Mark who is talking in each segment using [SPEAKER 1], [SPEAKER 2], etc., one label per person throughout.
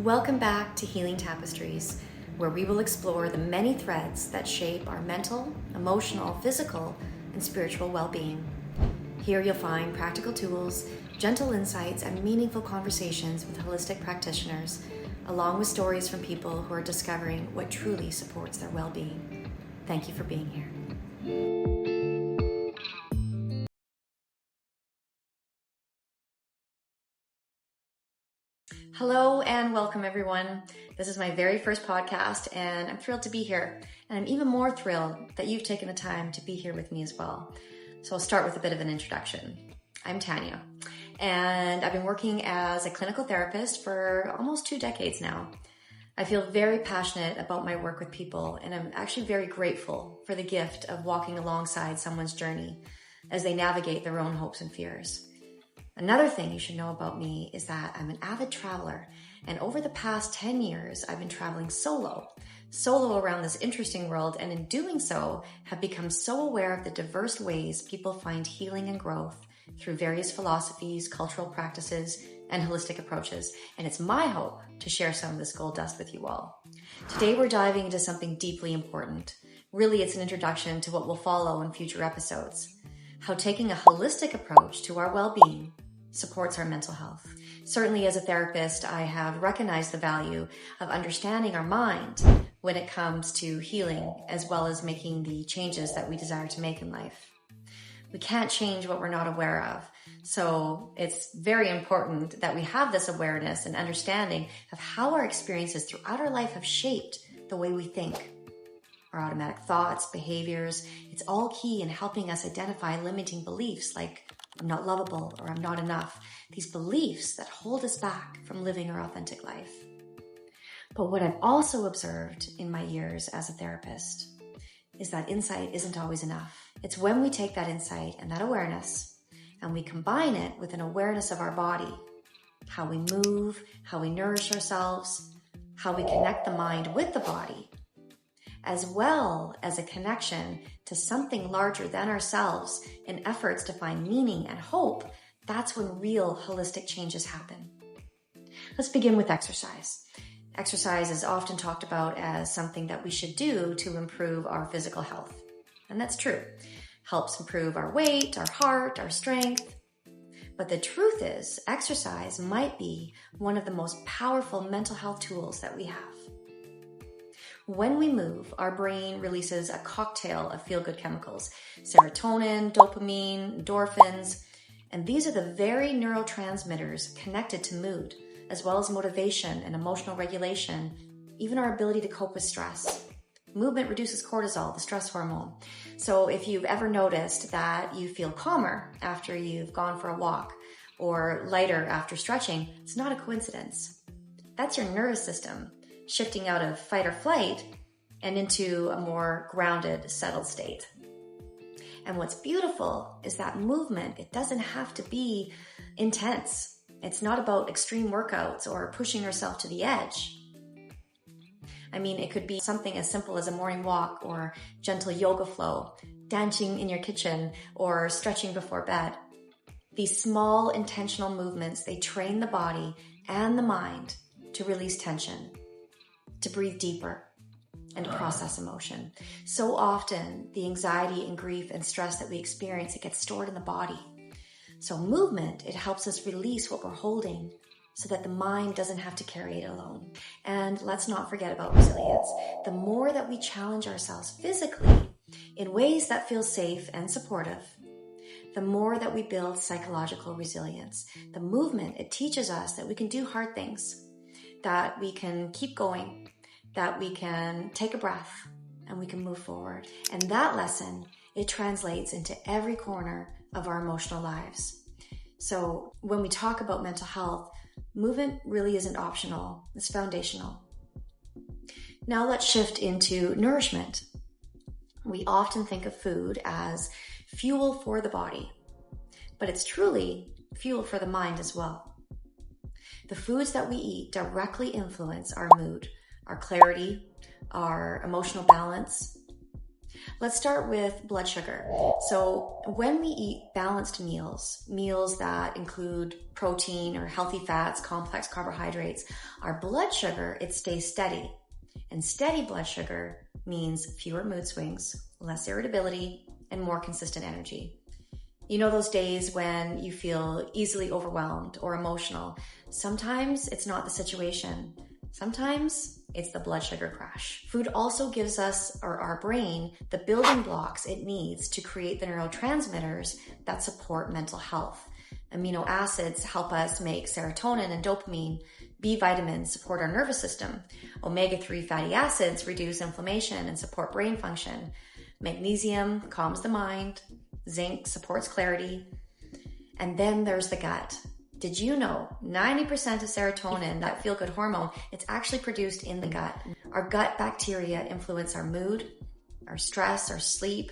[SPEAKER 1] Welcome back to Healing Tapestries, where we will explore the many threads that shape our mental, emotional, physical, and spiritual well-being. Here you'll find practical tools, gentle insights, and meaningful conversations with holistic practitioners, along with stories from people who are discovering what truly supports their well-being. Thank you for being here. Hello and welcome everyone. This is my very first podcast and I'm thrilled to be here. And I'm even more thrilled that you've taken the time to be here with me as well. So I'll start with a bit of an introduction. I'm Tanya and I've been working as a clinical therapist for almost 2 decades now. I feel very passionate about my work with people and I'm actually very grateful for the gift of walking alongside someone's journey as they navigate their own hopes and fears. Another thing you should know about me is that I'm an avid traveler, and over the past 10 years, I've been traveling solo around this interesting world, and in doing so, have become so aware of the diverse ways people find healing and growth through various philosophies, cultural practices, and holistic approaches. And it's my hope to share some of this gold dust with you all. Today, we're diving into something deeply important. Really, it's an introduction to what will follow in future episodes. How taking a holistic approach to our well-being supports our mental health. Certainly as a therapist, I have recognized the value of understanding our mind when it comes to healing, as well as making the changes that we desire to make in life. We can't change what we're not aware of. So it's very important that we have this awareness and understanding of how our experiences throughout our life have shaped the way we think. Our automatic thoughts, behaviors, it's all key in helping us identify limiting beliefs like I'm not lovable or I'm not enough. These beliefs that hold us back from living our authentic life. But what I've also observed in my years as a therapist is that insight isn't always enough. It's when we take that insight and that awareness and we combine it with an awareness of our body, how we move, how we nourish ourselves, how we connect the mind with the body, as well as a connection to something larger than ourselves in efforts to find meaning and hope, that's when real holistic changes happen. Let's begin with exercise. Exercise is often talked about as something that we should do to improve our physical health. And that's true. Helps improve our weight, our heart, our strength. But the truth is, exercise might be one of the most powerful mental health tools that we have. When we move, our brain releases a cocktail of feel-good chemicals, serotonin, dopamine, endorphins, and these are the very neurotransmitters connected to mood, as well as motivation and emotional regulation, even our ability to cope with stress. Movement reduces cortisol, the stress hormone. So if you've ever noticed that you feel calmer after you've gone for a walk or lighter after stretching, it's not a coincidence. That's your nervous system shifting out of fight or flight and into a more grounded, settled state. And what's beautiful is that movement, it doesn't have to be intense. It's not about extreme workouts or pushing yourself to the edge. I mean, it could be something as simple as a morning walk or gentle yoga flow, dancing in your kitchen or stretching before bed. These small intentional movements, they train the body and the mind to release tension, to breathe deeper, and to process emotion. So often, the anxiety and grief and stress that we experience, it gets stored in the body. So movement, it helps us release what we're holding so that the mind doesn't have to carry it alone. And let's not forget about resilience. The more that we challenge ourselves physically in ways that feel safe and supportive, the more that we build psychological resilience. The movement, it teaches us that we can do hard things, that we can keep going, that we can take a breath and we can move forward. And that lesson, it translates into every corner of our emotional lives. So when we talk about mental health, movement really isn't optional, it's foundational. Now let's shift into nourishment. We often think of food as fuel for the body, but it's truly fuel for the mind as well. The foods that we eat directly influence our mood, our clarity, our emotional balance, Let's start with blood sugar. So when we eat balanced meals that include protein or healthy fats, complex carbohydrates, our blood sugar, it stays steady. And steady blood sugar means fewer mood swings, less irritability, and more consistent energy. You know those days when you feel easily overwhelmed or emotional? Sometimes it's not the situation. Sometimes it's the blood sugar crash. Food also gives us, or our brain, the building blocks it needs to create the neurotransmitters that support mental health. Amino acids help us make serotonin and dopamine. B vitamins support our nervous system. Omega-3 fatty acids reduce inflammation and support brain function. Magnesium calms the mind. Zinc supports clarity. And then there's the gut. Did you know 90% of serotonin, that feel-good hormone, it's actually produced in the gut. Our gut bacteria influence our mood, our stress, our sleep,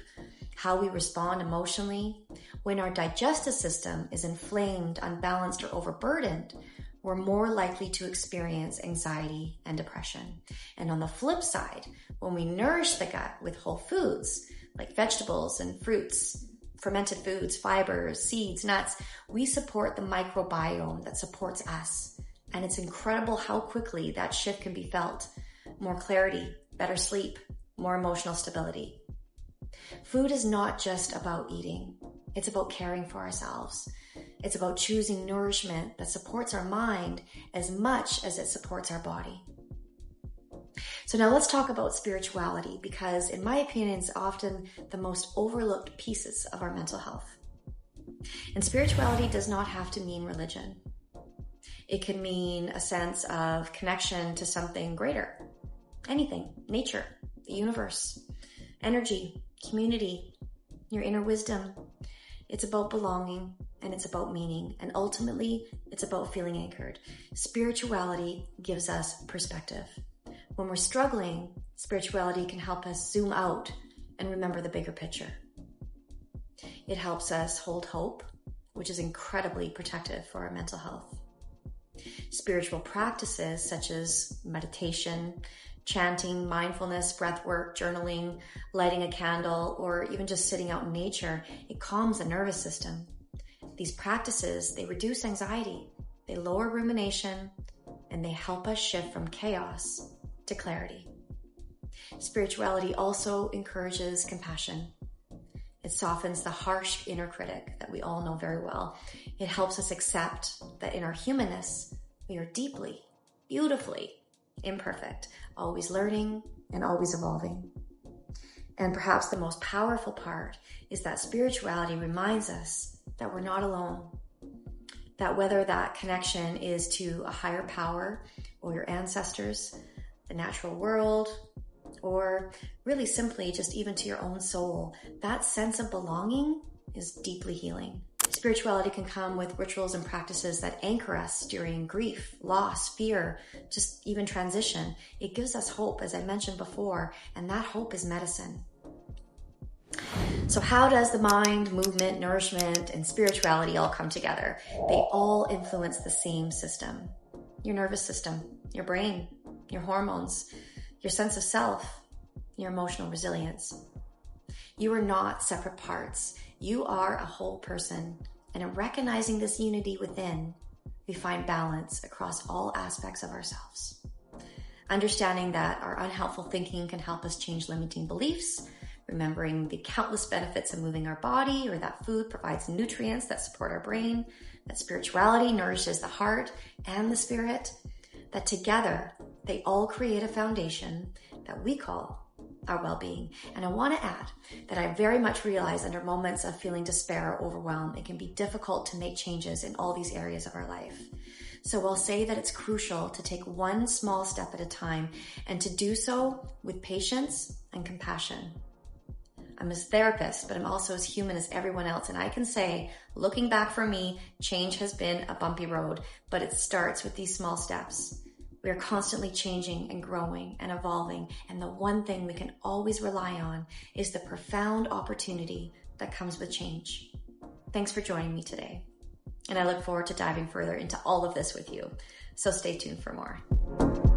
[SPEAKER 1] how we respond emotionally. When our digestive system is inflamed, unbalanced, or overburdened, we're more likely to experience anxiety and depression. And on the flip side, when we nourish the gut with whole foods, like vegetables and fruits, fermented foods, fibers, seeds, nuts, we support the microbiome that supports us. And it's incredible how quickly that shift can be felt. More clarity, better sleep, more emotional stability. Food is not just about eating. It's about caring for ourselves. It's about choosing nourishment that supports our mind as much as it supports our body. So now let's talk about spirituality, because in my opinion, it's often the most overlooked pieces of our mental health. And spirituality does not have to mean religion. It can mean a sense of connection to something greater. Anything, nature, the universe, energy, community, your inner wisdom. It's about belonging, and it's about meaning, and ultimately it's about feeling anchored. Spirituality gives us perspective. When we're struggling, spirituality can help us zoom out and remember the bigger picture. It helps us hold hope, which is incredibly protective for our mental health. Spiritual practices such as meditation, chanting, mindfulness, breath work, journaling, lighting a candle, or even just sitting out in nature, it calms the nervous system. These practices, they reduce anxiety, they lower rumination, and they help us shift from chaos to clarity. Spirituality also encourages compassion. It softens the harsh inner critic that we all know very well. It helps us accept that in our humanness, we are deeply, beautifully imperfect, always learning and always evolving. And perhaps the most powerful part is that spirituality reminds us that we're not alone. That whether that connection is to a higher power or your ancestors, the natural world, or really simply just even to your own soul, that sense of belonging is deeply healing. Spirituality can come with rituals and practices that anchor us during grief, loss, fear, just even transition. It gives us hope, as I mentioned before, and that hope is medicine. So how does the mind, movement, nourishment, and spirituality all come together? They all influence the same system. Your nervous system, your brain, your hormones, your sense of self, your emotional resilience. You are not separate parts. You are a whole person. And in recognizing this unity within, we find balance across all aspects of ourselves. Understanding that our unhelpful thinking can help us change limiting beliefs, remembering the countless benefits of moving our body, or that food provides nutrients that support our brain, that spirituality nourishes the heart and the spirit, that together they all create a foundation that we call our well-being. And I want to add that I very much realize under moments of feeling despair or overwhelm, it can be difficult to make changes in all these areas of our life. So I'll say that it's crucial to take one small step at a time and to do so with patience and compassion. I'm a therapist, but I'm also as human as everyone else. And I can say, looking back for me, change has been a bumpy road, but it starts with these small steps. We are constantly changing and growing and evolving. And the one thing we can always rely on is the profound opportunity that comes with change. Thanks for joining me today. And I look forward to diving further into all of this with you. So stay tuned for more.